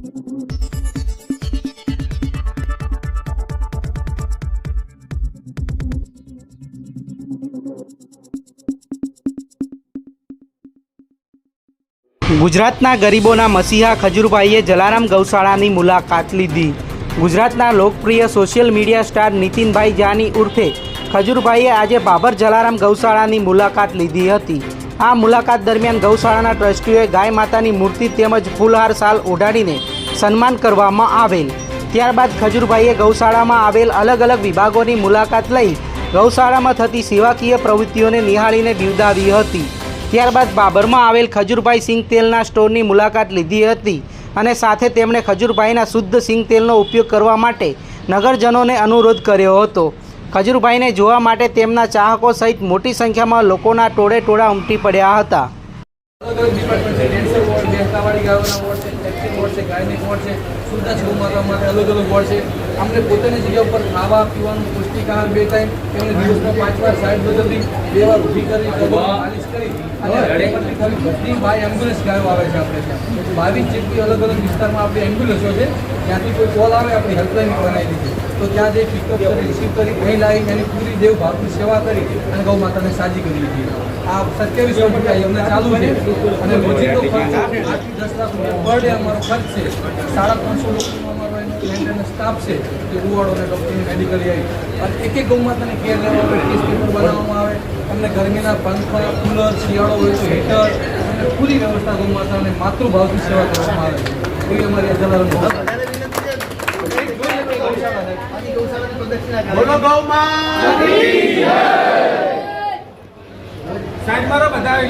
ગુજરાતના ગરીબોના મસીહા ખજૂરભાઈએ જલારામ ગૌશાળાની મુલાકાત લીધી। ગુજરાતના લોકપ્રિય social media star Nitinbhai Jani ઉર્ફે ખજૂરભાઈએ આજે બાબર જલારામ ગૌશાળાની મુલાકાત લીધી હતી। આ મુલાકાત દરમિયાન ગૌશાળાના ટ્રસ્ટીઓએ ગાય માતાની મૂર્તિ તેમજ ફૂલહાર શાલ ઓઢાડીને સન્માન કરવામાં આવેલ। ત્યારબાદ ખજૂરભાઈએ ગૌશાળામાં આવેલ અલગ અલગ વિભાગોની મુલાકાત લઈ ગૌશાળામાં થતી સેવાકીય પ્રવૃત્તિઓને નિહાળીને બિરદાવી હતી। ત્યારબાદ બાબરમાં આવેલ ખજૂરભાઈ સિંગ તેલના સ્ટોરની મુલાકાત લીધી હતી અને સાથે તેમણે ખજૂરભાઈના શુદ્ધ સિંગ તેલનો ઉપયોગ કરવા માટે નગરજનોને અનુરોધ કર્યો હતો। ખજૂરભાઈને જોવા માટે તેમના ચાહકો સહિત મોટી સંખ્યામાં લોકોના ટોળે ટોળા ઉમટી પડ્યા હતા। अलग अलग डिपार्टमेंट है, डेंसर वार्ड, बेहतावाड़ी गायोना वार्ड है, एक्टिव वार्ड है, गायनिक वार्ड है, शुद्ध गौ माता માટે અલગ અલગ વાર્ડ છે। અમને પોતાની જગ્યા ઉપર ખાવા પીવાનું પૌષ્ટિક આહાર 2 ટાઈમ એમને દિવસમાં 5 વાર સાઈડ બદલવી, 2 વાર ઊભી કરી માલિશ કરી અને હરેકની ખાલી બધી બાય એમ્બ્યુલન્સ ગાયો આવે છે આપણે ત્યાં 22 જેટલી અલગ અલગ વિસ્તારમાં આપણી એમ્બ્યુલન્સો છે। ત્યાંથી કોઈ કોલ આવે આપણી હેલ્પલાઇન બનાવી દીધી તો ત્યાં જે પિકઅપ કરી રિસીવ કરી અહીં લાવી એની પૂરી દેવ ભાવની સેવા કરી અને ગૌ માતાને સાજી કરી દીધી। આ 27 રૂપિયા અમને ચાલુ છે અને રોજીનો ખર્ચ 8 થી 10 લાખ રૂપિયા પર ડે અમારો ખર્ચ છે। 350 લોકોનો અમારો એનો મેન્ટેનન્સ સ્ટાફ છે કે રૂવાડો અને ડૉક્ટરની મેડિકલ આવી અને એક એક ગૌ માતાની કેર લેવા માટે કેસ પેપર બનાવવામાં આવે। અમને ગરમીના પંખા કુલર શિયાળો હોય તો હીટર અને પૂરી વ્યવસ્થા ગૌ માતાને માતૃભાવથી સેવા કરવામાં આવે એવી અમારી જલારામ બોલો ગૌ માતા કી જય। સાઈડ મારો બતાવી